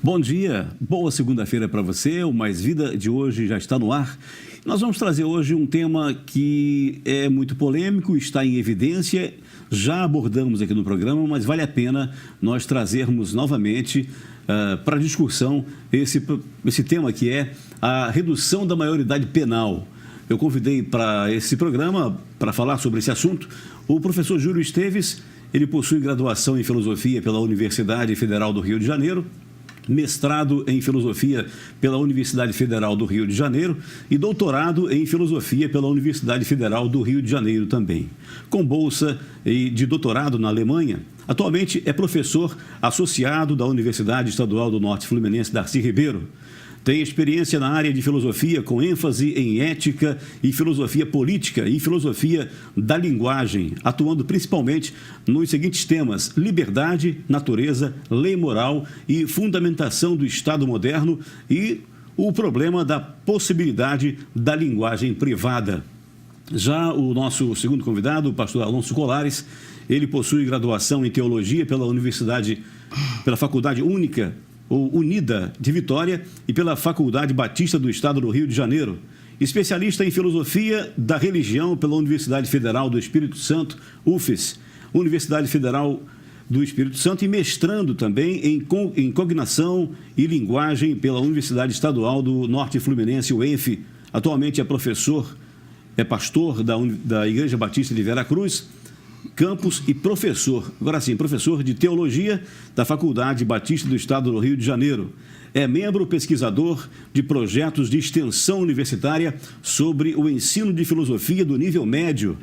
Bom dia, boa segunda-feira para você. O Mais Vida de hoje já está no ar. Nós vamos trazer hoje um tema que é muito polêmico, está em evidência, já abordamos aqui no programa, mas vale a pena nós trazermos novamente para discussão esse tema que é a redução da maioridade penal. Eu convidei para esse programa, para falar sobre esse assunto, o professor Júlio Esteves. Ele possui graduação em Filosofia pela Universidade Federal do Rio de Janeiro, mestrado em Filosofia pela Universidade Federal do Rio de Janeiro e doutorado em Filosofia pela Universidade Federal do Rio de Janeiro também. Com bolsa de doutorado na Alemanha, atualmente é professor associado da Universidade Estadual do Norte Fluminense Darcy Ribeiro. Tem experiência na área de filosofia com ênfase em ética e filosofia política e filosofia da linguagem, atuando principalmente nos seguintes temas: liberdade, natureza, lei moral e fundamentação do Estado moderno e o problema da possibilidade da linguagem privada. Já o nosso segundo convidado, o pastor Alonso Colares, ele possui graduação em Teologia pela Faculdade Única ou Unida de Vitória e pela Faculdade Batista do Estado do Rio de Janeiro. Especialista em Filosofia da Religião pela Universidade Federal do Espírito Santo, UFES, Universidade Federal do Espírito Santo, e mestrando também em Cognação e Linguagem pela Universidade Estadual do Norte Fluminense, UENF. Atualmente é pastor da Igreja Batista de Veracruz, Campos, e professor de Teologia da Faculdade Batista do Estado do Rio de Janeiro. É membro pesquisador de projetos de extensão universitária sobre o ensino de filosofia do nível médio.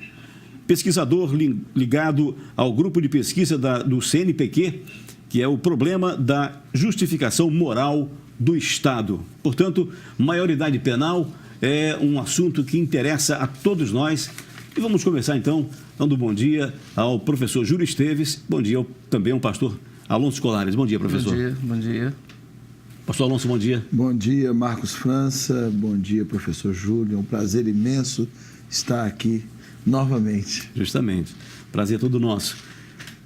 Pesquisador ligado ao grupo de pesquisa do CNPq, que é o problema da justificação moral do Estado. Portanto, maioridade penal é um assunto que interessa a todos nós. E vamos começar, então, dando bom dia ao professor Júlio Esteves. Bom dia também ao pastor Alonso Colares. Bom dia, professor. Bom dia. Pastor Alonso, bom dia. Bom dia, Marcos França. Bom dia, professor Júlio. É um prazer imenso estar aqui novamente. Justamente. Prazer todo nosso.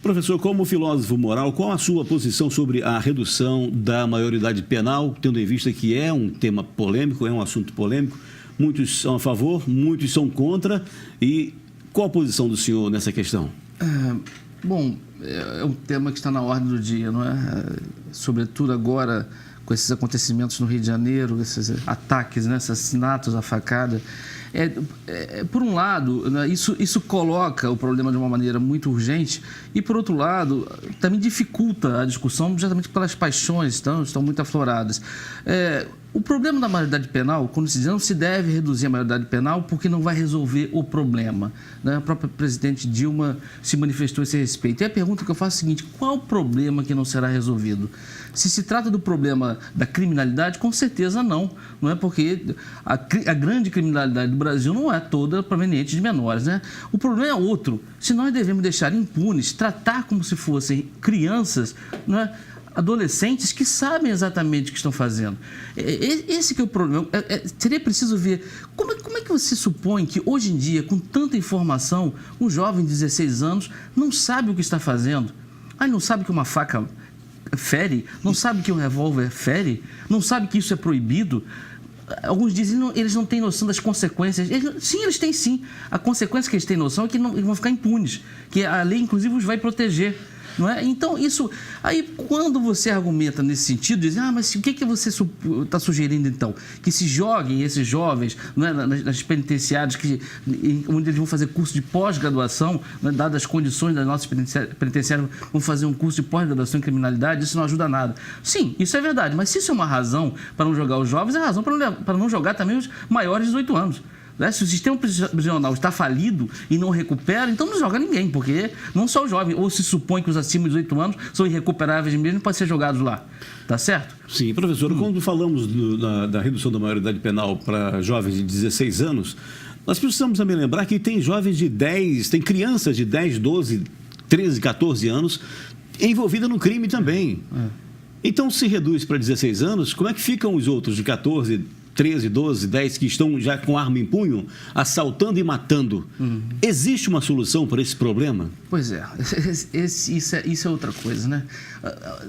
Professor, como filósofo moral, qual a sua posição sobre a redução da maioridade penal, tendo em vista que é um tema polêmico, é um assunto polêmico? Muitos são a favor, muitos são contra. E qual a posição do senhor nessa questão? É um tema que está na ordem do dia, não é? Sobretudo agora, com esses acontecimentos no Rio de Janeiro, esses ataques, né? Esses assassinatos, a facada. Por um lado, né, isso coloca o problema de uma maneira muito urgente e, por outro lado, também dificulta a discussão justamente pelas paixões que estão muito afloradas. O problema da maioridade penal, quando se diz não se deve reduzir a maioridade penal porque não vai resolver o problema, né? A própria presidente Dilma se manifestou a esse respeito. E a pergunta que eu faço é a seguinte: qual o problema que não será resolvido? Se trata do problema da criminalidade, com certeza não é? Porque a grande criminalidade do Brasil não é toda proveniente de menores, né? O problema é outro. Se nós devemos deixar impunes, tratar como se fossem crianças, não é? Adolescentes que sabem exatamente o que estão fazendo. Esse que é o problema. Seria preciso ver como é que você supõe que hoje em dia, com tanta informação, um jovem de 16 anos não sabe o que está fazendo. Ele não sabe que uma faca fere, não sabe que um revólver fere, não sabe que isso é proibido. Alguns dizem que eles não têm noção das consequências. Eles têm sim. A consequência que eles têm noção é que eles vão ficar impunes, que a lei, inclusive, os vai proteger. Não é? Então, isso... Aí, quando você argumenta nesse sentido, diz, mas o que você está sugerindo, então? Que se joguem esses jovens, não é, nas penitenciárias, onde eles vão fazer curso de pós-graduação, não é, dadas as condições das nossas penitenciárias, vão fazer um curso de pós-graduação em criminalidade, isso não ajuda nada. Sim, isso é verdade, mas se isso é uma razão para não jogar os jovens, é razão para não jogar também os maiores de 18 anos. Se o sistema prisional está falido e não recupera, então não joga ninguém, porque não só o jovem, ou se supõe que os acima de 18 anos são irrecuperáveis mesmo, podem ser jogados lá. Tá certo? Sim, professor, quando falamos da redução da maioridade penal para jovens de 16 anos, nós precisamos também lembrar que tem jovens de 10, tem crianças de 10, 12, 13, 14 anos envolvidas no crime também. Então, se reduz para 16 anos, como é que ficam os outros de 14, 13, 12, 10 que estão já com arma em punho, assaltando e matando. Existe uma solução para esse problema? Pois é, isso é outra coisa, né?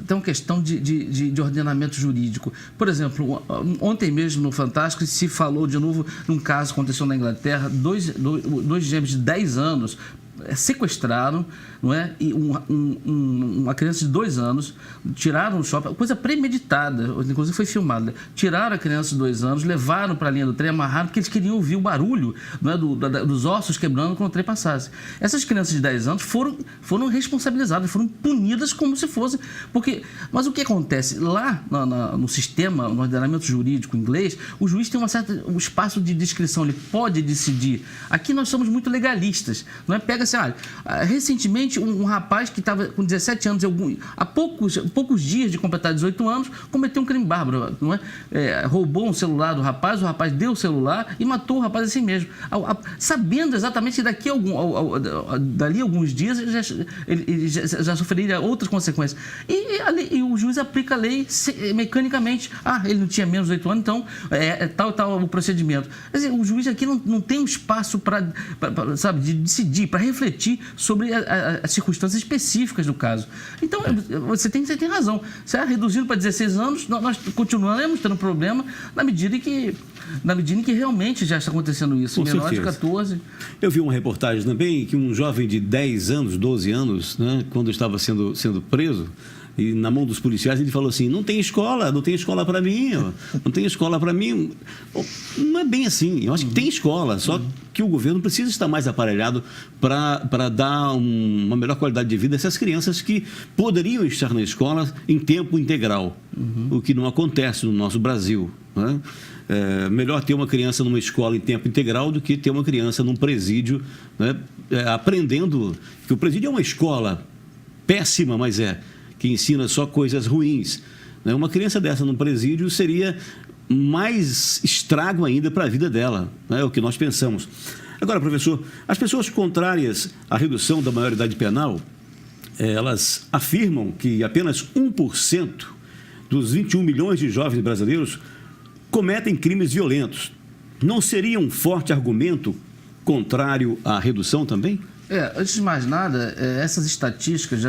Tem uma questão de ordenamento jurídico. Por exemplo, ontem mesmo no Fantástico se falou de novo num caso que aconteceu na Inglaterra, dois gêmeos de 10 anos sequestraram, não é? E uma criança de 2 anos, tiraram do shopping, coisa premeditada, inclusive foi filmada. Tiraram a criança de 2 anos, levaram para a linha do trem, amarraram, porque eles queriam ouvir o barulho, não é? dos ossos quebrando quando o trem passasse. Essas crianças de 10 anos foram responsabilizadas, foram punidas como se fosse. Mas o que acontece? Lá no sistema, no ordenamento jurídico inglês, o juiz tem um espaço de discrição, ele pode decidir. Aqui nós somos muito legalistas, não é? Pega assim, recentemente um rapaz que estava com 17 anos, há poucos dias de completar 18 anos, cometeu um crime bárbaro, não é? Roubou um celular do rapaz, o rapaz deu o celular e matou o rapaz assim mesmo, sabendo exatamente que dali a alguns dias ele já sofreria outras consequências. E o juiz aplica a lei mecanicamente. Ele não tinha menos de 18 anos, então tal o procedimento. Quer dizer, o juiz aqui não tem um espaço para de decidir, para refletir sobre as circunstâncias específicas do caso. Então, você tem razão. Se é reduzido para 16 anos, nós continuaremos tendo problema na medida em que realmente já está acontecendo isso. Com menor certeza. de 14. Eu vi uma reportagem também que um jovem de 10 anos, 12 anos, né, quando estava sendo preso, e na mão dos policiais ele falou assim, não tem escola para mim, não tem escola para mim. Não é bem assim, eu acho que tem escola, só que o governo precisa estar mais aparelhado para dar uma melhor qualidade de vida a essas crianças que poderiam estar na escola em tempo integral, o que não acontece no nosso Brasil, né? É melhor ter uma criança numa escola em tempo integral do que ter uma criança num presídio, né, aprendendo que o presídio é uma escola péssima, mas que ensina só coisas ruins. Uma criança dessa num presídio seria mais estrago ainda para a vida dela, é o que nós pensamos. Agora, professor, as pessoas contrárias à redução da maioridade penal, elas afirmam que apenas 1% dos 21 milhões de jovens brasileiros cometem crimes violentos. Não seria um forte argumento contrário à redução também? Antes de mais nada, essas estatísticas,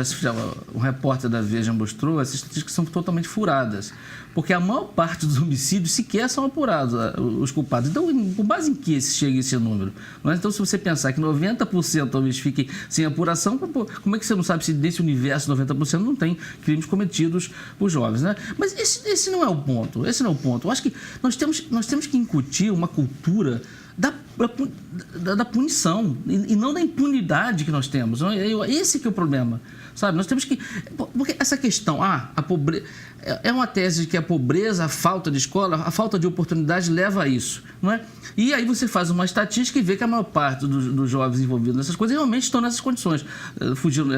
o repórter da Veja mostrou, essas estatísticas são totalmente furadas, porque a maior parte dos homicídios sequer são apurados, os culpados. Então, com base em que chega esse número? Não é? Então, se você pensar que 90% talvez fiquem sem apuração, como é que você não sabe se desse universo 90% não tem crimes cometidos por jovens, né? Mas esse não é o ponto, Eu acho que nós temos que incutir uma cultura da punição e não da impunidade que nós temos. Esse que é o problema, sabe? Nós temos que... Porque essa questão, a pobreza... É uma tese de que a pobreza, a falta de escola, a falta de oportunidade leva a isso, não é? E aí você faz uma estatística e vê que a maior parte dos jovens envolvidos nessas coisas realmente estão nessas condições. Fugindo,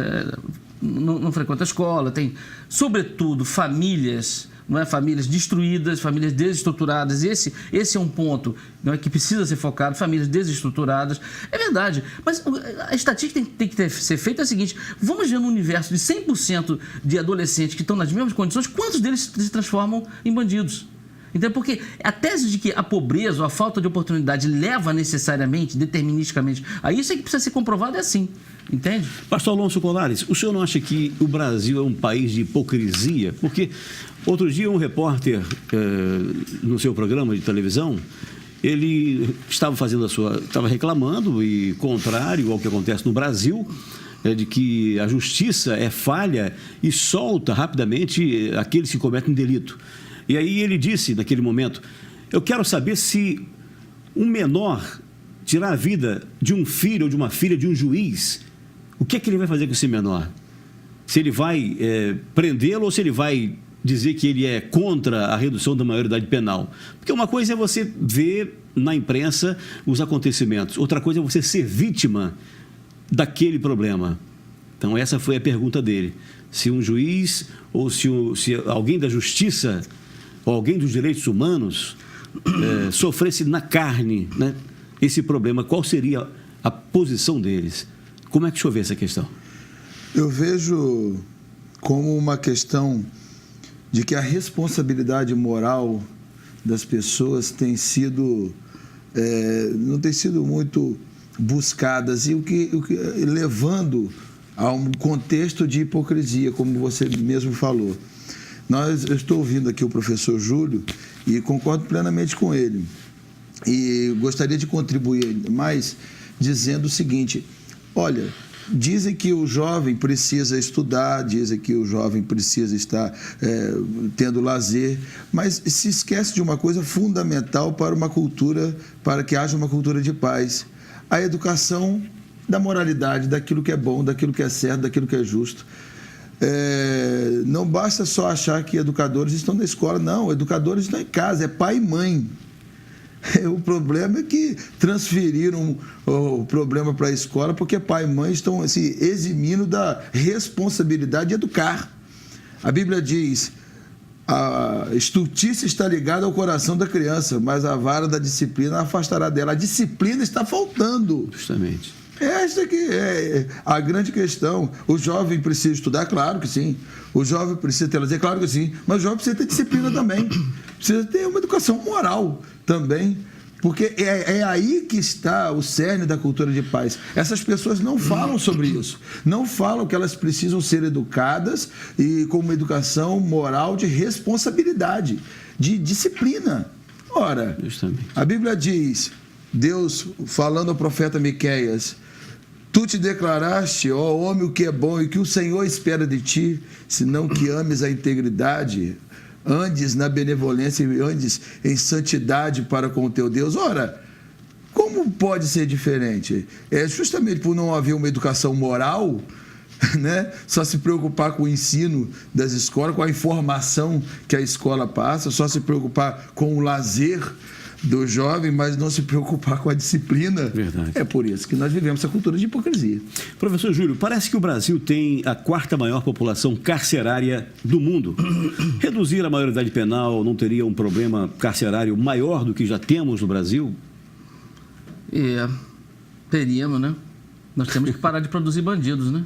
não frequenta a escola, tem, sobretudo, famílias... Não é? Famílias destruídas, famílias desestruturadas. Esse é um ponto, não é, que precisa ser focado, famílias desestruturadas. É verdade, mas a estatística tem que ser feita é a seguinte: vamos ver no universo de 100% de adolescentes que estão nas mesmas condições, quantos deles se transformam em bandidos? Então, porque a tese de que a pobreza ou a falta de oportunidade leva necessariamente, deterministicamente a isso, é que precisa ser comprovado, é assim. Entende? Pastor Alonso Colares, o senhor não acha que o Brasil é um país de hipocrisia? Porque outro dia um repórter, no seu programa de televisão, ele estava reclamando e contrário ao que acontece no Brasil, de que a justiça é falha e solta rapidamente aqueles que cometem delito. E aí ele disse, naquele momento, eu quero saber se um menor tirar a vida de um filho ou de uma filha de um juiz, o que é que ele vai fazer com esse menor? Se ele vai prendê-lo ou se ele vai dizer que ele é contra a redução da maioridade penal? Porque uma coisa é você ver na imprensa os acontecimentos, outra coisa é você ser vítima daquele problema. Então essa foi a pergunta dele. Se um juiz ou se alguém da justiça ou alguém dos direitos humanos sofresse na carne, né, esse problema, qual seria a posição deles? Como é que o senhor vê essa questão? Eu vejo como uma questão de que a responsabilidade moral das pessoas tem sido, não tem sido muito buscadas, e o que levando a um contexto de hipocrisia, como você mesmo falou. Eu estou ouvindo aqui o professor Júlio e concordo plenamente com ele. E gostaria de contribuir mais dizendo o seguinte: olha, dizem que o jovem precisa estudar, dizem que o jovem precisa estar tendo lazer, mas se esquece de uma coisa fundamental para uma cultura, para que haja uma cultura de paz: a educação da moralidade, daquilo que é bom, daquilo que é certo, daquilo que é justo. Não basta só achar que educadores estão na escola, não, educadores estão em casa, é pai e mãe. O problema é que transferiram o problema para a escola porque pai e mãe estão se eximindo da responsabilidade de educar. A Bíblia diz: a estultícia está ligada ao coração da criança, mas a vara da disciplina a afastará dela. A disciplina está faltando. Justamente. Esta que é a grande questão. O jovem precisa estudar? Claro que sim. O jovem precisa ter lazer? Claro que sim. Mas o jovem precisa ter disciplina também. Precisa ter uma educação moral também. Porque é aí que está o cerne da cultura de paz. Essas pessoas não falam sobre isso. Não falam que elas precisam ser educadas e com uma educação moral de responsabilidade, de disciplina. Ora, justamente, a Bíblia diz, Deus falando ao profeta Miqueias: tu te declaraste, ó homem, o que é bom e o que o Senhor espera de ti, senão que ames a integridade, andes na benevolência e andes em santidade para com o teu Deus. Ora, como pode ser diferente? É justamente por não haver uma educação moral, né? Só se preocupar com o ensino das escolas, com a informação que a escola passa, só se preocupar com o lazer do jovem, mas não se preocupar com a disciplina. Verdade. É por isso que nós vivemos essa cultura de hipocrisia. Professor Júlio, parece que o Brasil tem a 4ª maior população carcerária do mundo. Reduzir a maioridade penal não teria um problema carcerário maior do que já temos no Brasil? Teríamos, né? Nós temos que parar de produzir bandidos, né?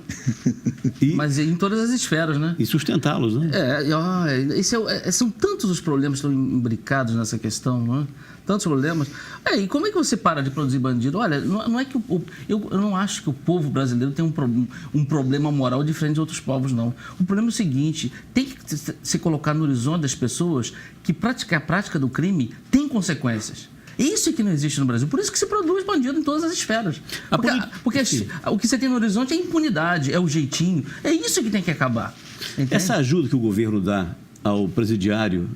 Mas em todas as esferas, né? E sustentá-los, né? São tantos os problemas que estão imbricados nessa questão, não é? Tantos problemas. E como é que você para de produzir bandido? Olha, não é que eu não acho que o povo brasileiro tem um problema moral diferente de outros povos, não. O problema é o seguinte: tem que se colocar no horizonte das pessoas que a prática do crime tem consequências. Isso é que não existe no Brasil. Por isso que se produz bandido em todas as esferas. Porque o que você tem no horizonte é impunidade, é o jeitinho. É isso que tem que acabar. Entende? Essa ajuda que o governo dá ao presidiário,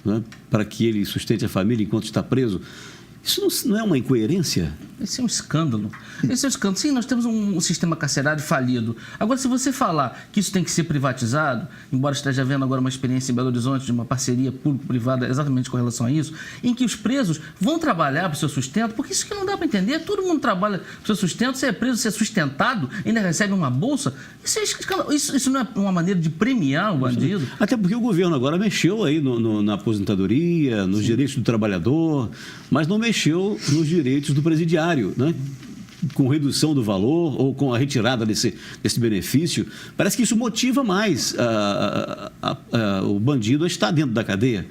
né, para que ele sustente a família enquanto está preso, isso não é uma incoerência? Esse é um escândalo. Sim, nós temos um sistema carcerário falido. Agora, se você falar que isso tem que ser privatizado, embora esteja havendo agora uma experiência em Belo Horizonte de uma parceria público-privada exatamente com relação a isso, em que os presos vão trabalhar para o seu sustento, porque isso que não dá para entender. Todo mundo trabalha para o seu sustento, você é preso, você é sustentado, ainda recebe uma bolsa. Isso não é uma maneira de premiar o bandido? Até porque o governo agora mexeu aí na aposentadoria, nos direitos do trabalhador, mas não mexeu nos direitos do presidiário, né? Com redução do valor ou com a retirada desse benefício. Parece que isso motiva mais o bandido a estar dentro da cadeia,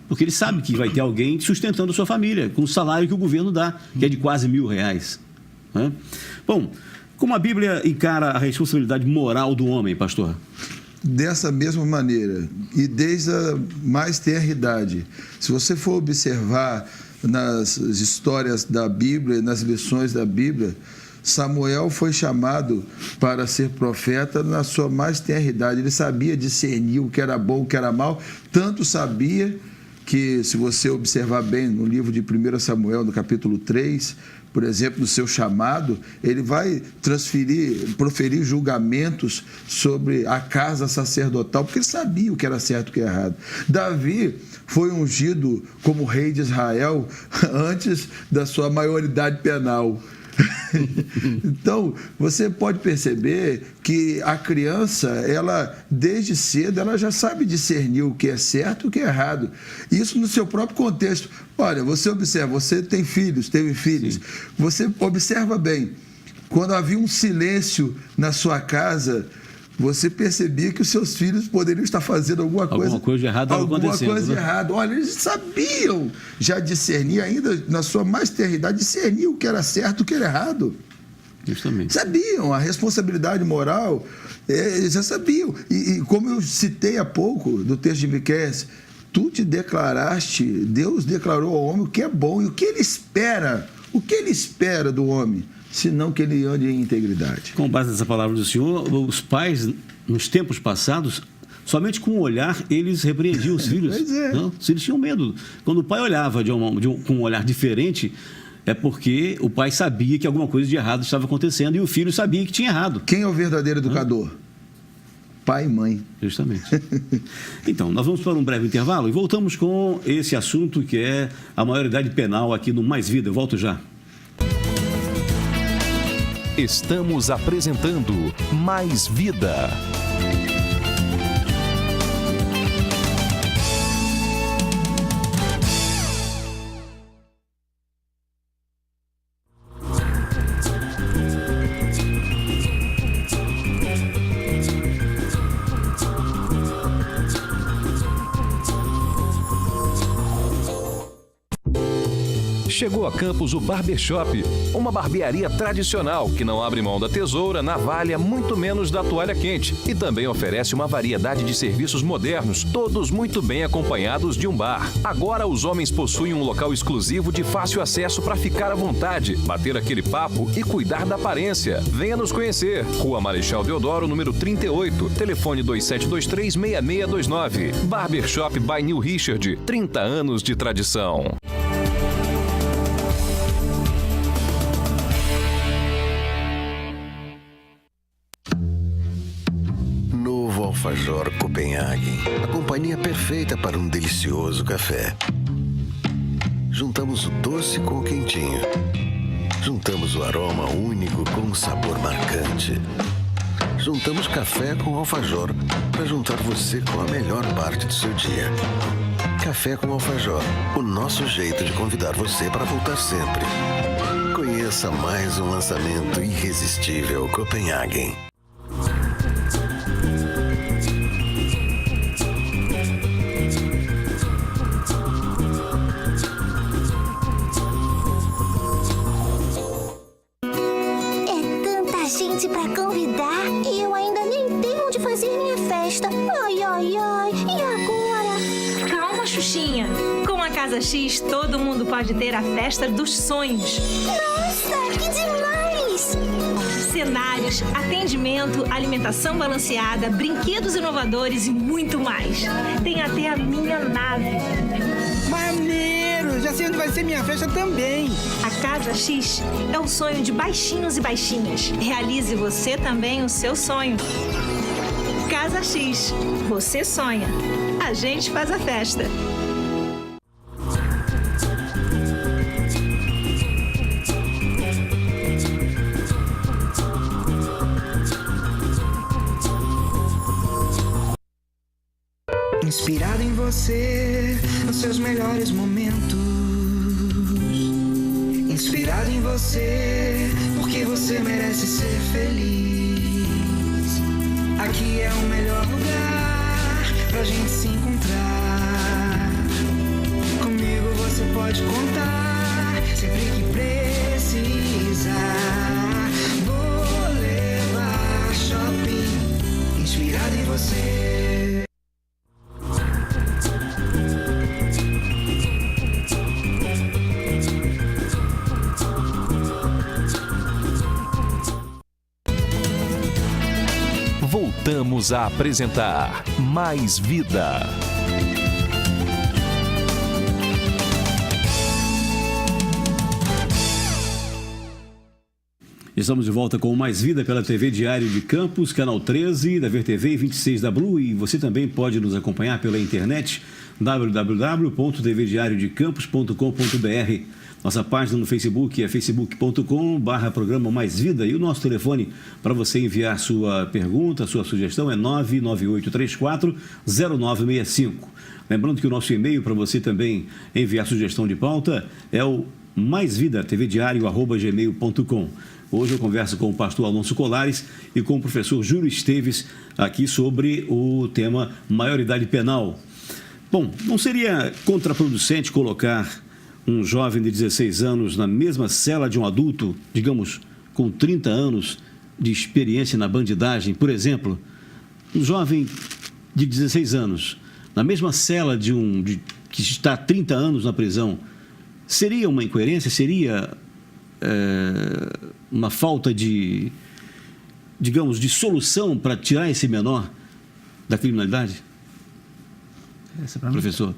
porque ele sabe que vai ter alguém sustentando a sua família com o salário que o governo dá, que é de quase R$1.000. Né? Bom, como a Bíblia encara a responsabilidade moral do homem, pastor? Dessa mesma maneira, e desde a mais tenra idade. Se você for observar nas histórias da Bíblia, nas lições da Bíblia, Samuel foi chamado para ser profeta na sua mais tenra idade. Ele sabia discernir o que era bom, o que era mal, tanto sabia que, se você observar bem no livro de 1 Samuel, no capítulo 3, por exemplo, no seu chamado, ele vai proferir julgamentos sobre a casa sacerdotal, porque ele sabia o que era certo e o que era errado. Davi foi ungido como rei de Israel antes da sua maioridade penal. Então, você pode perceber que a criança, ela desde cedo, ela já sabe discernir o que é certo e o que é errado. Isso no seu próprio contexto. Olha, você observa, você tem filhos, teve filhos. Sim. Você observa bem, quando havia um silêncio na sua casa, você percebia que os seus filhos poderiam estar fazendo alguma coisa de errado estava acontecendo. Alguma coisa de errado. Olha, eles sabiam já discernir, ainda na sua mais tenra idade, discernir o que era certo e o que era errado. Justamente. Sabiam, a responsabilidade moral, eles já sabiam. E como eu citei há pouco do texto de Miqueias, tu te declaraste, Deus declarou ao homem o que é bom e o que ele espera. O que ele espera do homem? Senão que ele ande em integridade. Com base nessa palavra do Senhor, os pais, nos tempos passados, somente com o olhar, eles repreendiam os filhos. Pois é. Não? Os filhos tinham medo. Quando o pai olhava com um olhar diferente, é porque o pai sabia que alguma coisa de errado estava acontecendo e o filho sabia que tinha errado. Quem é o verdadeiro educador? Pai e mãe. Justamente. Então, nós vamos para um breve intervalo e voltamos com esse assunto que é a maioridade penal aqui no Mais Vida. Eu volto já. Estamos apresentando Mais Vida. Chegou a Campos o Barbershop, uma barbearia tradicional que não abre mão da tesoura, navalha, muito menos da toalha quente e também oferece uma variedade de serviços modernos, todos muito bem acompanhados de um bar. Agora os homens possuem um local exclusivo de fácil acesso para ficar à vontade, bater aquele papo e cuidar da aparência. Venha nos conhecer. Rua Marechal Deodoro, número 38, telefone 2723-6629. Barbershop by New Richard, 30 anos de tradição. Alfajor Copenhagen, a companhia perfeita para um delicioso café. Juntamos o doce com o quentinho. Juntamos o aroma único com um sabor marcante. Juntamos café com alfajor para juntar você com a melhor parte do seu dia. Café com alfajor, o nosso jeito de convidar você para voltar sempre. Conheça mais um lançamento irresistível Copenhagen. Pra convidar e eu ainda nem tenho onde fazer minha festa. Ai, ai, ai, e agora? Calma, Xuxinha. Com a Casa X, todo mundo pode ter a festa dos sonhos. Nossa, que demais! Cenários, atendimento, alimentação balanceada, brinquedos inovadores e muito mais. Tem até a minha nave. Maneiro! Já sei onde vai ser minha festa também. A Casa X é o sonho de baixinhos e baixinhas. Realize você também o seu sonho. Casa X. Você sonha. A gente faz a festa. Inspirado em você, nos seus melhores momentos. Inspirado em você, porque você merece ser feliz. Aqui é o melhor lugar pra gente se encontrar. Comigo você pode contar, sempre que precisar. Vou levar shopping, inspirado em você. Voltamos a apresentar Mais Vida. Estamos de volta com Mais Vida pela TV Diário de Campos, canal 13 da VerTV e 26 da Blue. E você também pode nos acompanhar pela internet www.tvdiariodecampos.com.br. Nossa página no Facebook é facebook.com/programa Mais Vida. E o nosso telefone para você enviar sua pergunta, sua sugestão é 998340965. Lembrando que o nosso e-mail para você também enviar sugestão de pauta é o maisvida@tvdiario.gmail.com. Hoje eu converso com o pastor Alonso Colares e com o professor Júlio Esteves aqui sobre o tema maioridade penal. Bom, não seria contraproducente colocar um jovem de 16 anos na mesma cela de um adulto, digamos, com 30 anos de experiência na bandidagem, por exemplo? Um jovem de 16 anos, na mesma cela que está há 30 anos na prisão, seria uma incoerência? Seria uma falta de, digamos, de solução para tirar esse menor da criminalidade? Professor?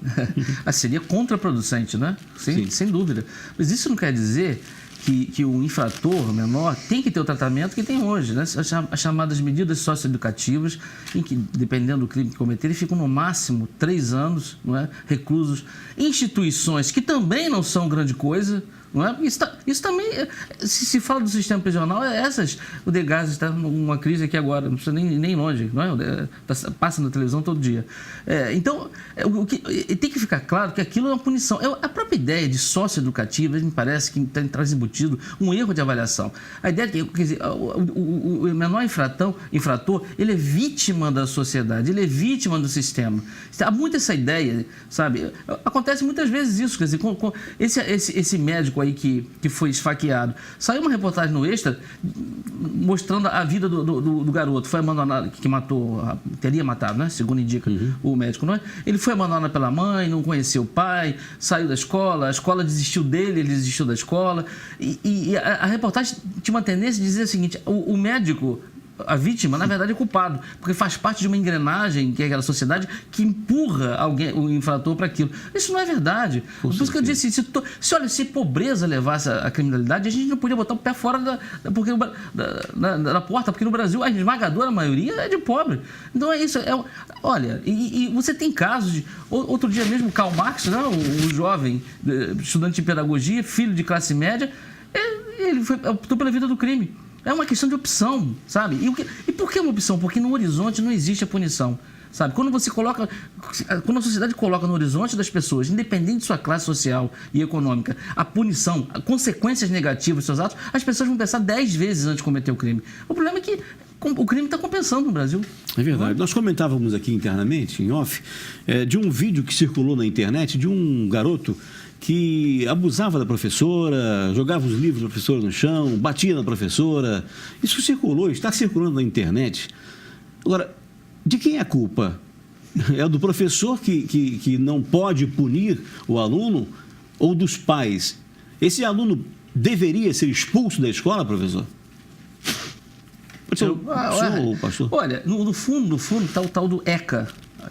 Seria contraproducente, né? Sem dúvida. Mas isso não quer dizer que o infrator menor tem que ter o tratamento que tem hoje, né? As chamadas medidas socioeducativas, em que, dependendo do crime que cometer, eles ficam no máximo 3 anos, não é? Reclusos. Instituições que também não são grande coisa, não é? Isso também, se fala do sistema prisional, o Degas está numa crise aqui agora, não precisa nem longe, não é? Passa na televisão todo dia. Então, tem que ficar claro que aquilo é uma punição. A própria ideia de socioeducativa, me parece que traz embutido um erro de avaliação. A ideia de que, quer dizer, o menor infrator, ele é vítima da sociedade, ele é vítima do sistema. Há muito essa ideia, sabe? Acontece muitas vezes isso, quer dizer, esse médico aí que foi esfaqueado. Saiu uma reportagem no Extra mostrando a vida do garoto. Foi abandonado, que matou, teria matado, né? Segundo indica o médico, não é? Ele foi abandonado pela mãe, não conheceu o pai, saiu da escola, a escola desistiu dele, ele desistiu da escola. E a reportagem tinha uma tendência de dizer o seguinte: o médico, a vítima, na verdade, é culpado, porque faz parte de uma engrenagem, que é aquela sociedade, que empurra o infrator para aquilo. Isso não é verdade. Por isso que eu disse, se pobreza levasse a criminalidade, a gente não podia botar o pé fora da porta, porque no Brasil a esmagadora maioria é de pobre. Então é isso. Olha, e você tem casos de... Outro dia mesmo, Karl Marx, né, um jovem estudante de pedagogia, filho de classe média, ele optou pela vida do crime. É uma questão de opção, sabe? E por que uma opção? Porque no horizonte não existe a punição, sabe? Quando a sociedade coloca no horizonte das pessoas, independente de sua classe social e econômica, a punição, as consequências negativas dos seus atos, as pessoas vão pensar 10 vezes antes de cometer o crime. O problema é que o crime está compensando no Brasil. É verdade. Nós comentávamos aqui internamente, em off, de um vídeo que circulou na internet de um garoto que abusava da professora, jogava os livros da professora no chão, batia na professora. Isso circulou, está circulando na internet. Agora, de quem é a culpa? É do professor que não pode punir o aluno ou dos pais? Esse aluno deveria ser expulso da escola, professor? Pode ser o pastor? Olha, no fundo está o tal do ECA.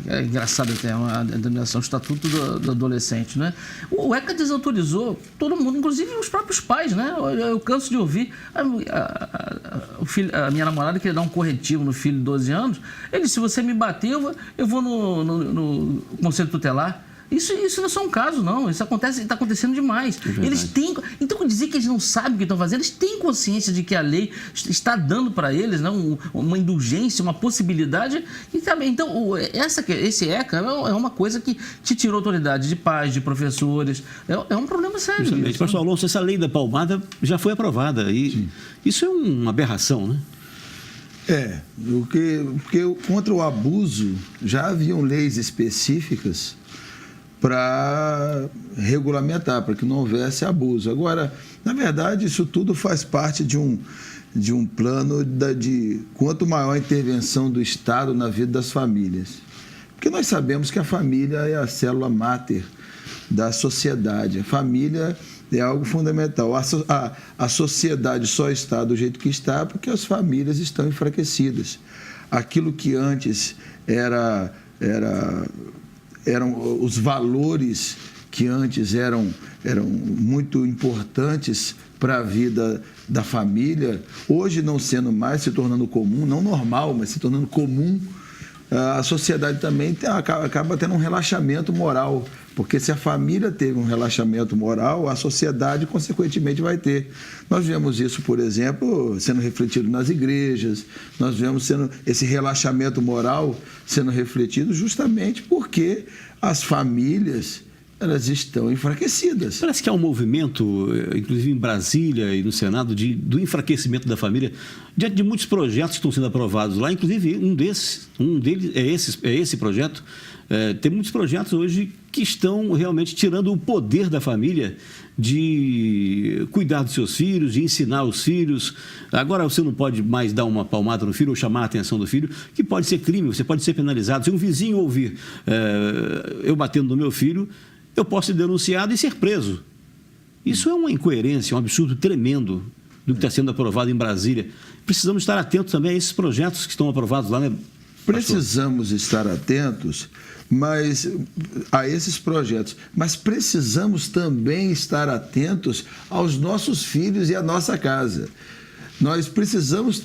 É engraçado até, a denominação Estatuto do Adolescente, né? O ECA desautorizou todo mundo, inclusive os próprios pais, né? Eu canso de ouvir a minha namorada queria dar um corretivo no filho de 12 anos. Ele disse: se você me bater, eu vou no Conselho Tutelar. Isso não é só um caso, não. Isso está acontecendo demais. Eles têm... Então, dizer que eles não sabem o que estão fazendo, eles têm consciência de que a lei está dando para eles, né, uma indulgência, uma possibilidade. E também, então, esse ECA é uma coisa que te tirou autoridade de pais, de professores. É um problema sério. Justamente. Pastor Alonso, essa lei da palmada já foi aprovada. E isso é uma aberração, né? Porque contra o abuso já haviam leis específicas para regulamentar, para que não houvesse abuso. Agora, na verdade, isso tudo faz parte de um plano de quanto maior a intervenção do Estado na vida das famílias. Porque nós sabemos que a família é a célula máter da sociedade. A família é algo fundamental. A sociedade só está do jeito que está porque as famílias estão enfraquecidas. Aquilo que antes eram os valores que antes eram muito importantes para a vida da família, hoje não sendo mais, se tornando comum, não normal, mas se tornando comum, a sociedade também acaba tendo um relaxamento moral, porque se a família teve um relaxamento moral, a sociedade, consequentemente, vai ter. Nós vemos isso, por exemplo, sendo refletido nas igrejas, nós vemos esse relaxamento moral sendo refletido justamente porque as famílias elas estão enfraquecidas. Parece que há um movimento, inclusive em Brasília e no Senado, do enfraquecimento da família, diante de muitos projetos que estão sendo aprovados lá, inclusive um deles é esse projeto. Tem muitos projetos hoje que estão realmente tirando o poder da família de cuidar dos seus filhos, de ensinar os filhos. Agora você não pode mais dar uma palmada no filho ou chamar a atenção do filho, que pode ser crime, você pode ser penalizado. Se um vizinho ouvir eu batendo no meu filho, eu posso ser denunciado e ser preso. Isso é uma incoerência, um absurdo tremendo do que está sendo aprovado em Brasília. Precisamos estar atentos também a esses projetos que estão aprovados lá, né, pastor? Precisamos estar atentos a esses projetos, mas precisamos também estar atentos aos nossos filhos e à nossa casa. Nós precisamos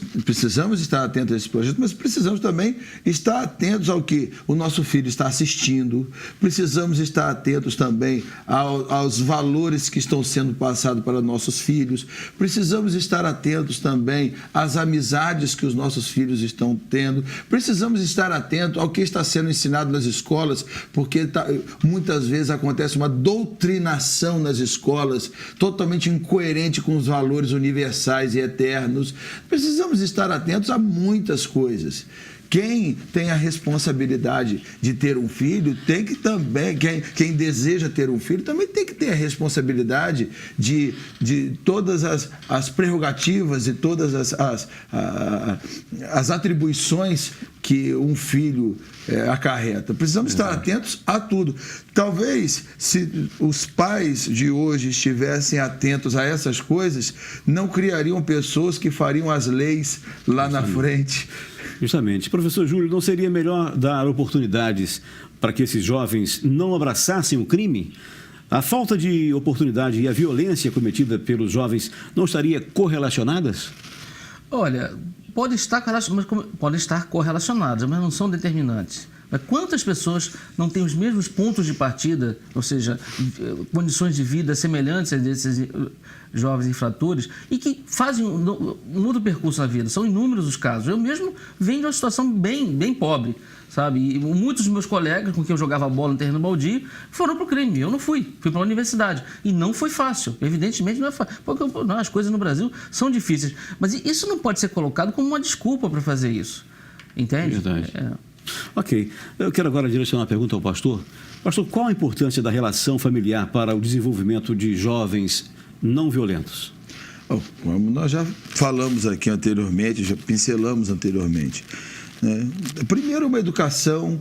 estar atentos a esse projeto, mas precisamos também estar atentos ao que o nosso filho está assistindo, precisamos estar atentos também aos valores que estão sendo passados para nossos filhos, precisamos estar atentos também às amizades que os nossos filhos estão tendo, precisamos estar atentos ao que está sendo ensinado nas escolas, porque muitas vezes acontece uma doutrinação nas escolas totalmente incoerente com os valores universais e eternos. Precisamos estar atentos a muitas coisas. Quem tem a responsabilidade de ter um filho tem que também, quem deseja ter um filho, também tem que ter a responsabilidade de todas as prerrogativas e todas as atribuições que um filho acarreta. Precisamos estar atentos a tudo. Talvez, se os pais de hoje estivessem atentos a essas coisas, não criariam pessoas que fariam as leis lá na frente. Justamente. Professor Júlio, não seria melhor dar oportunidades para que esses jovens não abraçassem o crime? A falta de oportunidade e a violência cometida pelos jovens não estaria correlacionadas? Olha, podem estar correlacionadas, mas não são determinantes. Mas quantas pessoas não têm os mesmos pontos de partida, ou seja, condições de vida semelhantes a desses jovens infratores e que fazem um outro percurso na vida? São inúmeros os casos. Eu mesmo venho de uma situação bem pobre, sabe? E muitos dos meus colegas com quem eu jogava bola no terreno baldio foram para o crime. Eu não fui para a universidade. E não foi fácil. Evidentemente não é fácil. Porque as coisas no Brasil são difíceis. Mas isso não pode ser colocado como uma desculpa para fazer isso. Entende? Verdade. Ok. Eu quero agora direcionar uma pergunta ao pastor. Pastor, qual a importância da relação familiar para o desenvolvimento de jovens não violentos? Como nós já falamos aqui anteriormente, já pincelamos anteriormente, né? Primeiro, uma educação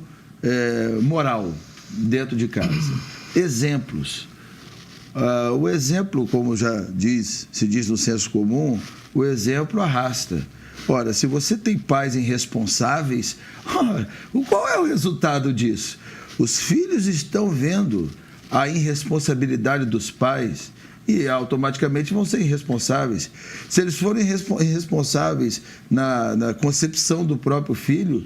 moral dentro de casa. Exemplos. O exemplo, como se diz no senso comum, o exemplo arrasta. Ora, se você tem pais irresponsáveis, qual é o resultado disso? Os filhos estão vendo a irresponsabilidade dos pais e automaticamente vão ser irresponsáveis. Se eles forem irresponsáveis na concepção do próprio filho,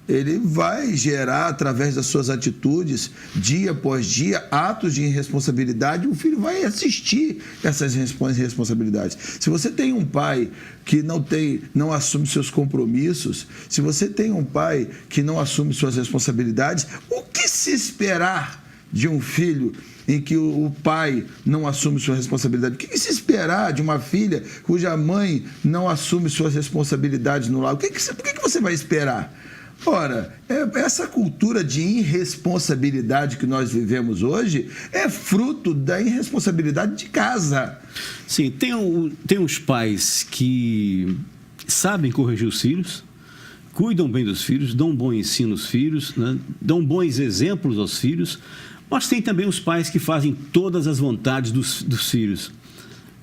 ele vai gerar, através das suas atitudes, dia após dia, atos de irresponsabilidade, e o filho vai assistir essas responsabilidades. Se você tem um pai que não assume seus compromissos, se você tem um pai que não assume suas responsabilidades, o que se esperar de um filho em que o pai não assume sua responsabilidade? O que se esperar de uma filha cuja mãe não assume suas responsabilidades no lar? Por que você vai esperar? Ora, essa cultura de irresponsabilidade que nós vivemos hoje é fruto da irresponsabilidade de casa. Sim, tem os pais que sabem corrigir os filhos, cuidam bem dos filhos, dão um bom ensino aos filhos, né? Dão bons exemplos aos filhos, mas tem também os pais que fazem todas as vontades dos filhos.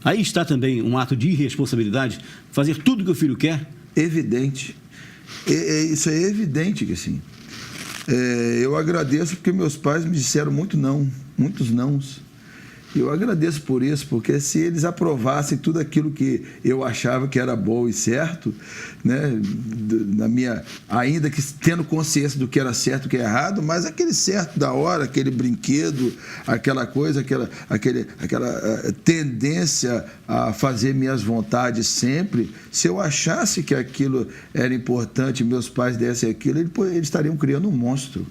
Aí está também um ato de irresponsabilidade, fazer tudo o que o filho quer? Evidente. Isso é evidente que sim. Eu agradeço porque meus pais me disseram muitos nãos. Eu agradeço por isso, porque se eles aprovassem tudo aquilo que eu achava que era bom e certo, né, ainda que tendo consciência do que era certo e do que é errado, mas aquele certo da hora, aquele brinquedo, aquela coisa, aquela tendência a fazer minhas vontades sempre, se eu achasse que aquilo era importante e meus pais dessem aquilo, eles estariam criando um monstro.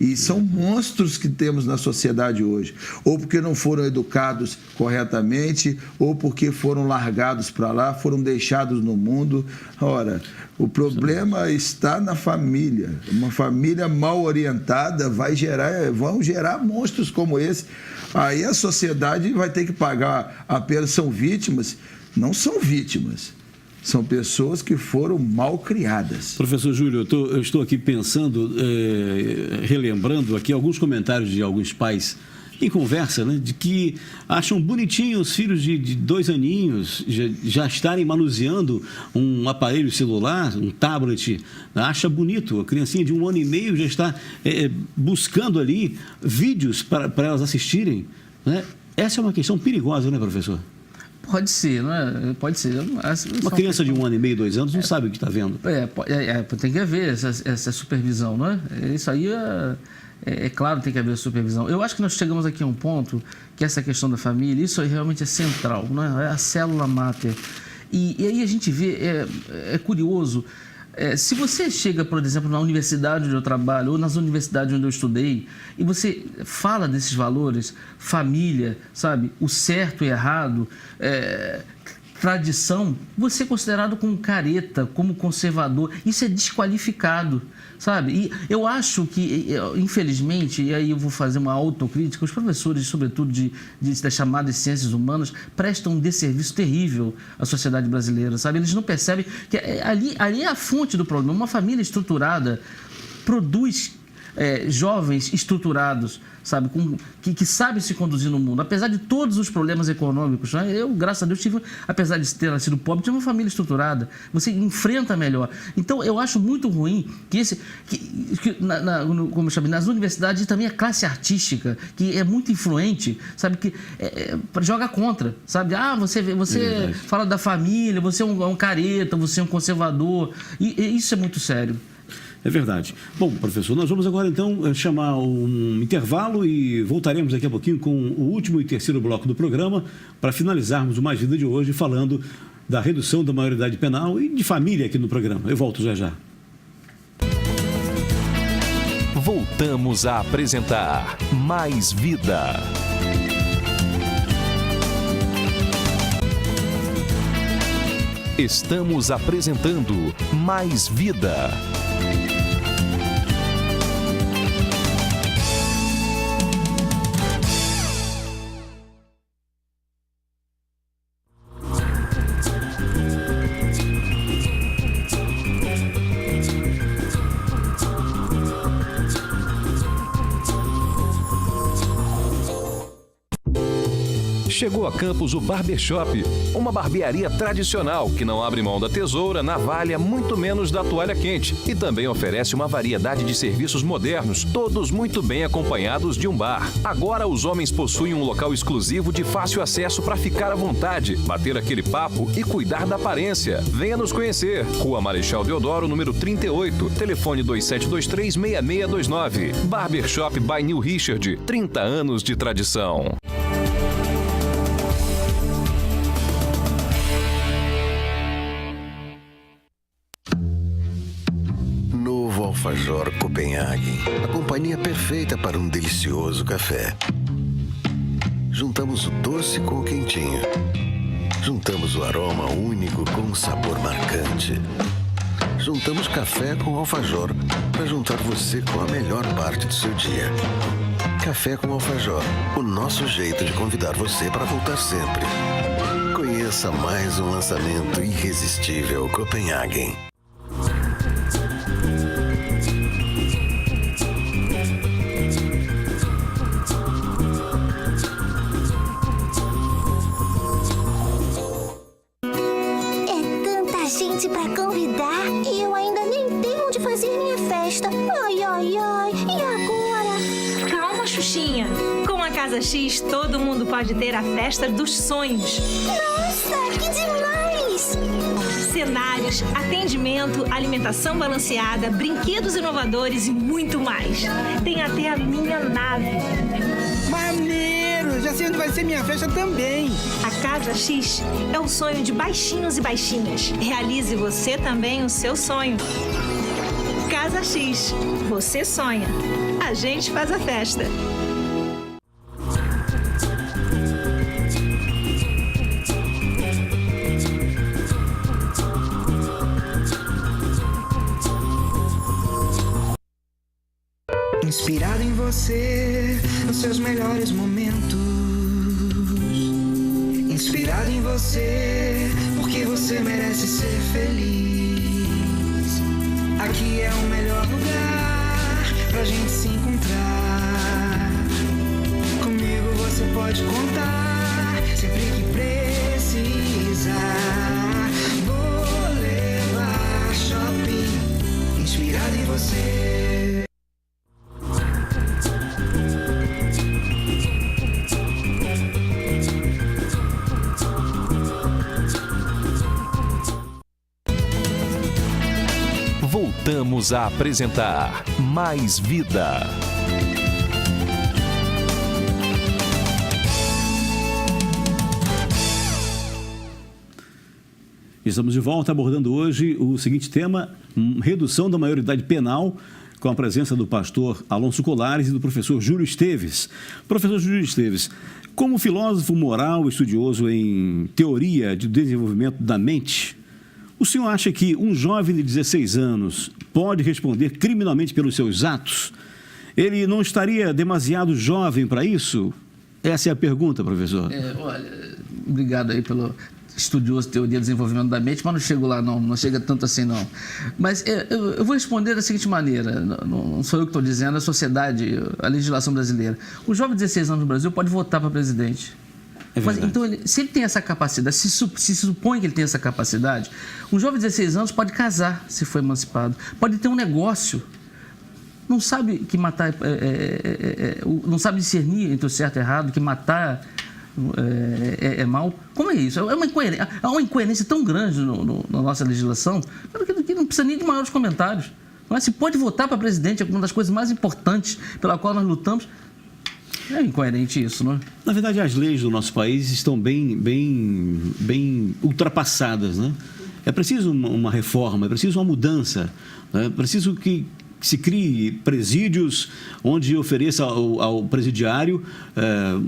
E são monstros que temos na sociedade hoje. Ou porque não foram educados corretamente, ou porque foram largados para lá, foram deixados no mundo. Ora, o problema está na família. Uma família mal orientada vão gerar monstros como esse. Aí a sociedade vai ter que pagar apenas. São vítimas? Não são vítimas. São pessoas que foram mal criadas. Professor Júlio, eu estou aqui pensando, relembrando aqui alguns comentários de alguns pais em conversa, né, de que acham bonitinho os filhos de 2 aninhos já estarem manuseando um aparelho celular, um tablet, acha bonito. A criancinha de 1 ano e meio já está buscando ali vídeos para elas assistirem, né? Essa é uma questão perigosa, né, professor? Pode ser, não é? Pode ser. Uma criança de 1 ano e meio, 2 anos, não sabe o que está vendo. Tem que haver essa supervisão, não é? Isso aí é claro, tem que haver supervisão. Eu acho que nós chegamos aqui a um ponto que essa questão da família, isso aí realmente é central, não é? É a célula máter. E aí a gente vê, é curioso, se você chega, por exemplo, na universidade onde eu trabalho ou nas universidades onde eu estudei e você fala desses valores, família, sabe, o certo e errado, tradição, você é considerado como careta, como conservador. Isso é desqualificado, sabe? E eu acho que, infelizmente, e aí eu vou fazer uma autocrítica, os professores, sobretudo das chamadas ciências humanas, prestam um desserviço terrível à sociedade brasileira, sabe? Eles não percebem que ali é a fonte do problema. Uma família estruturada produz jovens estruturados, sabe, que sabem se conduzir no mundo, apesar de todos os problemas econômicos, né? Eu, graças a Deus, apesar de ter nascido pobre, tive uma família estruturada. Você enfrenta melhor. Então, eu acho muito ruim como eu chamei, nas universidades também a classe artística, que é muito influente, sabe, que joga contra, sabe? Você fala da família, você é um careta, você é um conservador, e isso é muito sério. É verdade. Bom, professor, nós vamos agora então chamar um intervalo e voltaremos daqui a pouquinho com o último e terceiro bloco do programa para finalizarmos o Mais Vida de hoje falando da redução da maioridade penal e de família aqui no programa. Eu volto já já. Voltamos a apresentar Mais Vida. Estamos apresentando Mais Vida. Chegou a Campos o Barbershop, uma barbearia tradicional que não abre mão da tesoura, navalha, muito menos da toalha quente, e também oferece uma variedade de serviços modernos, todos muito bem acompanhados de um bar. Agora os homens possuem um local exclusivo de fácil acesso para ficar à vontade, bater aquele papo e cuidar da aparência. Venha nos conhecer. Rua Marechal Deodoro, número 38, telefone 2723-6629. Barbershop by New Richard, 30 anos de tradição. Alfajor Copenhagen, a companhia perfeita para um delicioso café. Juntamos o doce com o quentinho. Juntamos o aroma único com um sabor marcante. Juntamos café com alfajor para juntar você com a melhor parte do seu dia. Café com alfajor, o nosso jeito de convidar você para voltar sempre. Conheça mais um lançamento irresistível Copenhagen. Pra convidar e eu ainda nem tenho onde fazer minha festa. Ai, ai, ai. E agora? Calma, Xuxinha. Com a Casa X, todo mundo pode ter a festa dos sonhos. Nossa, que demais! Cenários, atendimento, alimentação balanceada, brinquedos inovadores e muito mais. Tem até a minha nave. Maneiro! Já sei onde vai ser minha festa também. A Casa X é o sonho de baixinhos e baixinhas. Realize você também o seu sonho. Casa X, você sonha. A gente faz a festa. Inspirado em você, nos seus melhores momentos. Inspirado em você, porque você merece ser feliz. Aqui é o melhor lugar pra gente se encontrar. Comigo você pode contar, sempre que precisar. Boulevard Shopping, inspirado em você. Voltamos a apresentar Mais Vida. Estamos de volta abordando hoje o seguinte tema: redução da maioridade penal, com a presença do pastor Alonso Colares e do professor Júlio Esteves. Professor Júlio Esteves, como filósofo moral, estudioso em teoria de desenvolvimento da mente, o senhor acha que um jovem de 16 anos pode responder criminalmente pelos seus atos? Ele não estaria demasiado jovem para isso? Essa é a pergunta, professor. Olha, obrigado aí pelo estudioso de teoria de desenvolvimento da mente, mas não chego lá não chega tanto assim não. Mas eu vou responder da seguinte maneira, não sou eu que estou dizendo, a sociedade, a legislação brasileira. O jovem de 16 anos no Brasil pode votar para presidente. Mas, então, se ele tem essa capacidade, se supõe que ele tem essa capacidade, um jovem de 16 anos pode casar, se for emancipado, pode ter um negócio, não sabe que matar, não sabe discernir entre o certo e o errado, que matar é mal. Como é isso? Há uma incoerência tão grande na nossa legislação que não precisa nem de maiores comentários. Mas se pode votar para presidente, é uma das coisas mais importantes pela qual nós lutamos. É incoerente isso, não é? Na verdade, as leis do nosso país estão bem ultrapassadas, né? É preciso uma reforma, é preciso uma mudança, né? É preciso que se crie presídios onde ofereça ao presidiário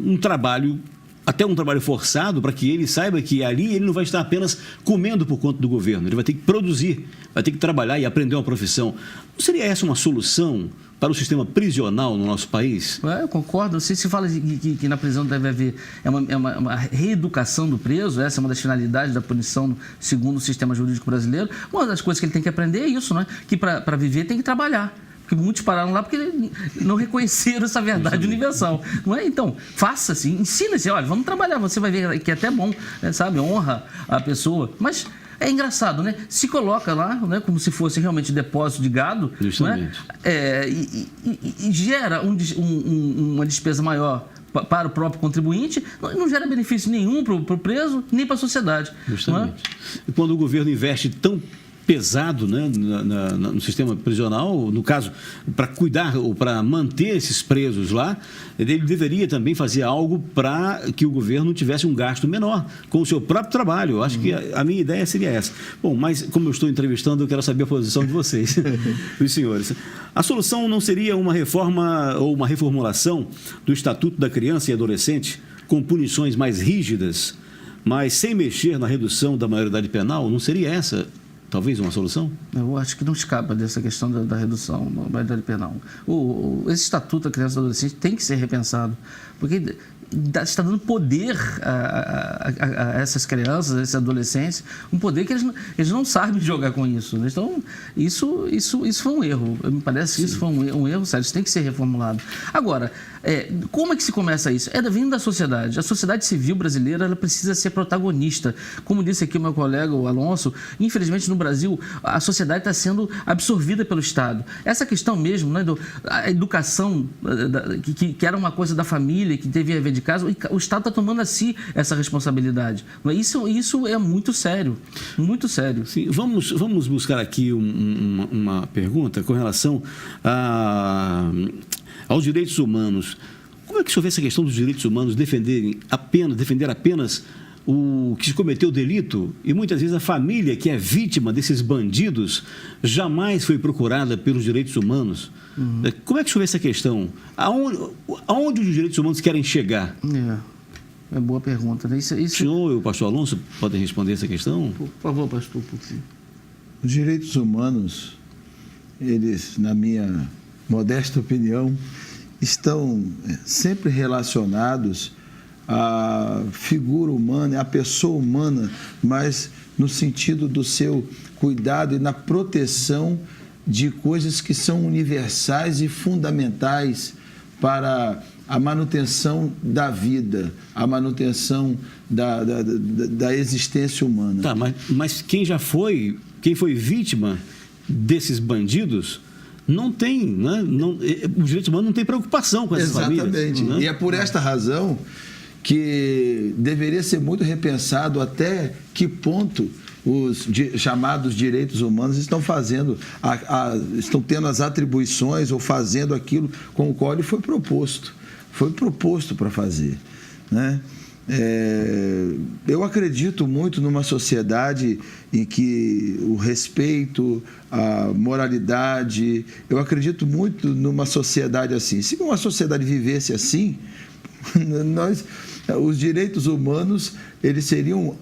um trabalho, até um trabalho forçado, para que ele saiba que ali ele não vai estar apenas comendo por conta do governo, ele vai ter que produzir, vai ter que trabalhar e aprender uma profissão. Não seria essa uma solução para o sistema prisional no nosso país? Eu concordo. Se fala que na prisão deve haver uma reeducação do preso, essa é uma das finalidades da punição segundo o sistema jurídico brasileiro. Uma das coisas que ele tem que aprender é isso, não é? Que para viver tem que trabalhar. Porque muitos pararam lá porque não reconheceram essa verdade universal. Não é? Então, faça assim, ensina-se, olha, vamos trabalhar, você vai ver que é até bom, né, sabe? Honra a pessoa. Mas é engraçado, né? Se coloca lá, né, como se fosse realmente depósito de gado, justamente, né? E gera uma despesa maior para o próprio contribuinte, não gera benefício nenhum para o preso, nem para a sociedade. Justamente. E quando o governo investe tão pesado, né, no sistema prisional, no caso, para cuidar ou para manter esses presos lá, ele deveria também fazer algo para que o governo tivesse um gasto menor com o seu próprio trabalho. Eu acho que a minha ideia seria essa. Bom, mas como eu estou entrevistando, eu quero saber a posição de vocês, dos senhores. A solução não seria uma reforma ou uma reformulação do Estatuto da Criança e Adolescente com punições mais rígidas, mas sem mexer na redução da maioridade penal? Não seria essa talvez uma solução? Eu acho que não escapa dessa questão da redução da maioridade penal. Esse Estatuto da Criança e do Adolescente tem que ser repensado, porque está dando poder a essas crianças, a esses adolescentes, um poder que eles não sabem jogar com isso. Então, isso foi um erro. Me parece que isso foi um erro sério. Isso tem que ser reformulado. Agora, como é que se começa isso? Vindo da sociedade. A sociedade civil brasileira, ela precisa ser protagonista. Como disse aqui o meu colega, o Alonso, infelizmente no Brasil, a sociedade está sendo absorvida pelo Estado. Essa questão mesmo, né, a educação, que era uma coisa da família, que devia ver de casa, o Estado está tomando a si essa responsabilidade. Isso é muito sério, muito sério. Sim, vamos buscar aqui uma pergunta com relação aos direitos humanos. Como é que o senhor vê essa questão dos direitos humanos defender apenas o que se cometeu o delito, e muitas vezes a família que é vítima desses bandidos jamais foi procurada pelos direitos humanos? Como é que o senhor vê essa questão? Aonde os direitos humanos querem chegar? É boa pergunta, né? O senhor e o pastor Alonso podem responder essa questão? Por favor, pastor. Os direitos humanos, eles, na minha modesta opinião, estão sempre relacionados à figura humana, à pessoa humana, mas no sentido do seu cuidado e na proteção de coisas que são universais e fundamentais para a manutenção da vida, a manutenção da existência humana. Tá, mas quem foi vítima desses bandidos não tem, né? Os direitos humanos não têm preocupação com essas famílias. Exatamente. Né? E é por esta razão que deveria ser muito repensado até que ponto os chamados direitos humanos estão estão tendo as atribuições ou fazendo aquilo com o qual ele foi proposto para fazer, né? Eu acredito muito numa sociedade em que o respeito, a moralidade, eu acredito muito numa sociedade assim. Se uma sociedade vivesse assim, os direitos humanos eles seriam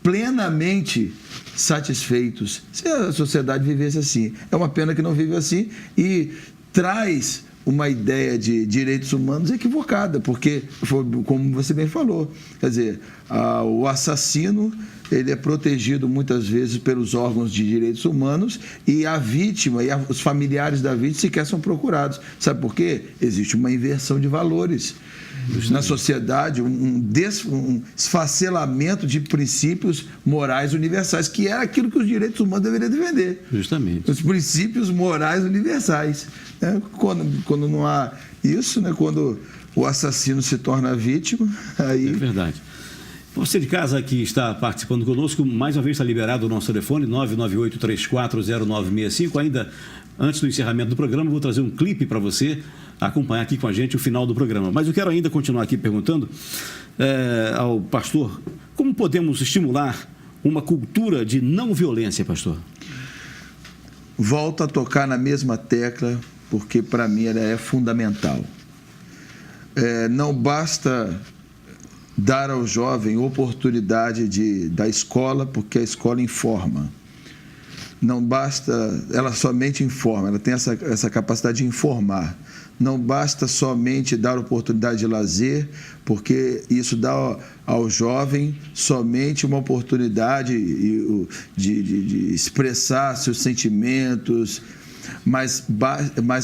plenamente satisfeitos se a sociedade vivesse assim. É uma pena que não vive assim e traz uma ideia de direitos humanos equivocada, porque, como você bem falou, quer dizer, o assassino ele é protegido muitas vezes pelos órgãos de direitos humanos e a vítima e os familiares da vítima sequer são procurados. Sabe por quê? Existe uma inversão de valores na sociedade, um esfacelamento de princípios morais universais, que é aquilo que os direitos humanos deveriam defender. Justamente. Os princípios morais universais. Né? Quando não há isso, né? Quando o assassino se torna vítima, aí... É verdade. Você de casa que está participando conosco, mais uma vez está liberado o nosso telefone, 998-340965. Ainda antes do encerramento do programa, vou trazer um clipe para você acompanhar aqui com a gente o final do programa. Mas eu quero ainda continuar aqui perguntando ao pastor, como podemos estimular uma cultura de não violência, pastor? Volto a tocar na mesma tecla, porque para mim ela é fundamental. Não basta dar ao jovem oportunidade da escola, porque a escola informa. Não basta, ela somente informa, ela tem essa capacidade de informar. Não basta somente dar oportunidade de lazer, porque isso dá ao jovem somente uma oportunidade de expressar seus sentimentos, mas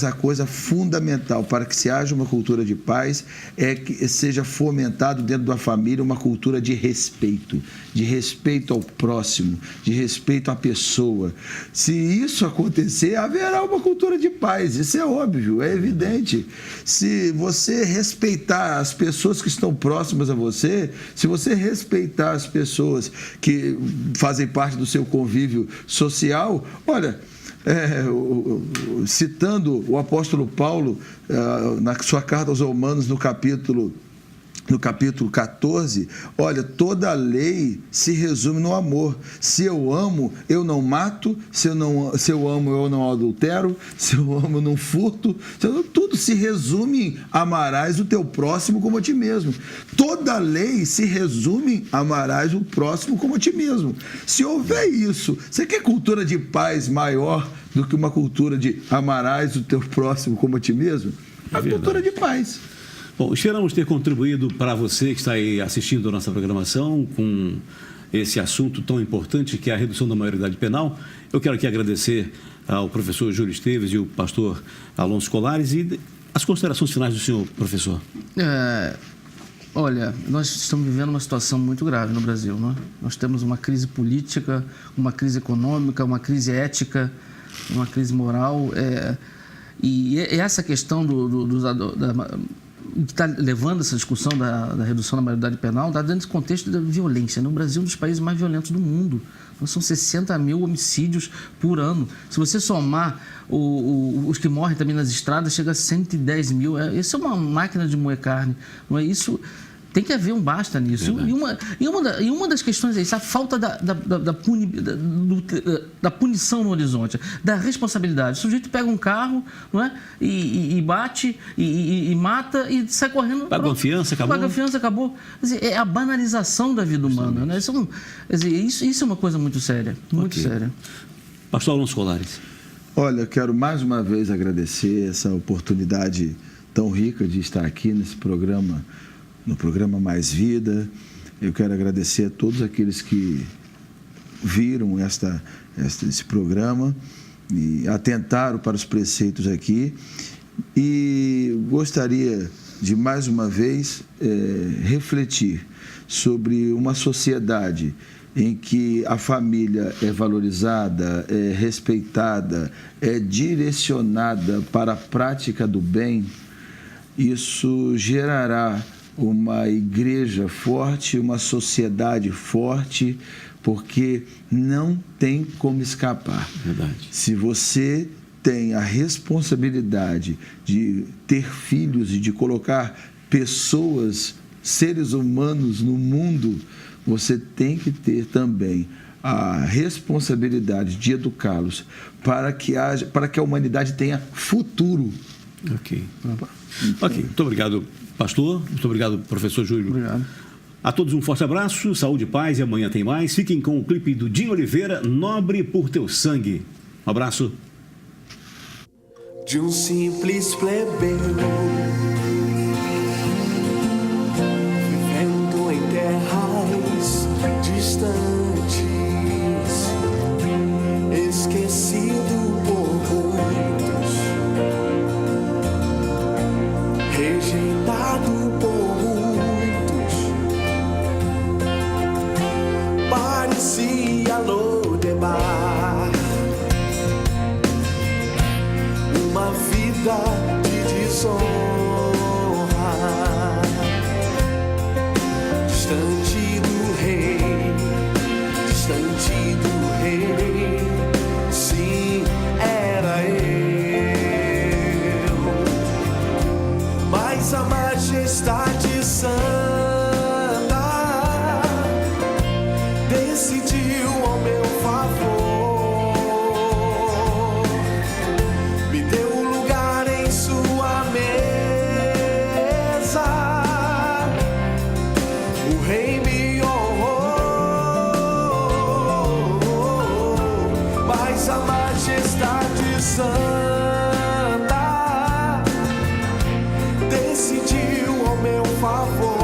a coisa fundamental para que se haja uma cultura de paz é que seja fomentado dentro da família uma cultura de respeito ao próximo, de respeito à pessoa. Se isso acontecer, haverá uma cultura de paz, isso é óbvio, é evidente. Se você respeitar as pessoas que estão próximas a você, se você respeitar as pessoas que fazem parte do seu convívio social, olha... citando o apóstolo Paulo na sua carta aos Romanos no capítulo 14, olha, toda a lei se resume no amor. Se eu amo, eu não mato. Se eu amo, eu não adultero. Se eu amo, eu não furto. Tudo se resume em amarás o teu próximo como a ti mesmo. Toda a lei se resume em amarás o próximo como a ti mesmo. Se houver isso, você quer cultura de paz maior do que uma cultura de amarás o teu próximo como a ti mesmo? A cultura de paz. Bom, esperamos ter contribuído para você que está aí assistindo a nossa programação com esse assunto tão importante que é a redução da maioridade penal. Eu quero aqui agradecer ao professor Júlio Esteves e o pastor Alonso Colares e as considerações finais do senhor, professor. Olha, nós estamos vivendo uma situação muito grave no Brasil, não é? Nós temos uma crise política, uma crise econômica, uma crise ética, uma crise moral. E essa questão que está levando essa discussão da redução da maioridade penal está dentro desse contexto da violência. No Brasil, um dos países mais violentos do mundo. Então, são 60 mil homicídios por ano. Se você somar os que morrem também nas estradas, chega a 110 mil. Isso é uma máquina de moer carne. Não é isso? Tem que haver um basta nisso. E uma das questões é isso, a falta da punição no horizonte, da responsabilidade. O sujeito pega um carro, não é? E bate, e mata, e sai correndo. Paga confiança, acabou. Paga confiança, acabou. Quer dizer, é a banalização da vida humana. Né? Isso é uma coisa muito séria. Muito séria. Pastor Alonso Colares. Olha, quero mais uma vez agradecer essa oportunidade tão rica de estar aqui nesse programa, no programa Mais Vida. Eu quero agradecer a todos aqueles que viram esse programa e atentaram para os preceitos aqui. E gostaria de, mais uma vez, refletir sobre uma sociedade em que a família é valorizada, é respeitada, é direcionada para a prática do bem. Isso gerará uma igreja forte, uma sociedade forte, porque não tem como escapar. Verdade. Se você tem a responsabilidade de ter filhos e de colocar pessoas, seres humanos no mundo, você tem que ter também a responsabilidade de educá-los para que a humanidade tenha futuro. Ok. Muito obrigado, pastor. Muito obrigado, professor Júlio. Obrigado. A todos um forte abraço, saúde e paz, e amanhã tem mais. Fiquem com o clipe do Dinho Oliveira, Nobre por Teu Sangue. Um abraço. De um simples plebeu, vivendo em terras distantes, esquecido por muitos, rejeitado por muitos, parecia Lodebar, uma vida de desonra, distante do rei, sim, era eu, mas a majestade santa decidiu ao meu favor. A majestade santa decidiu ao meu favor.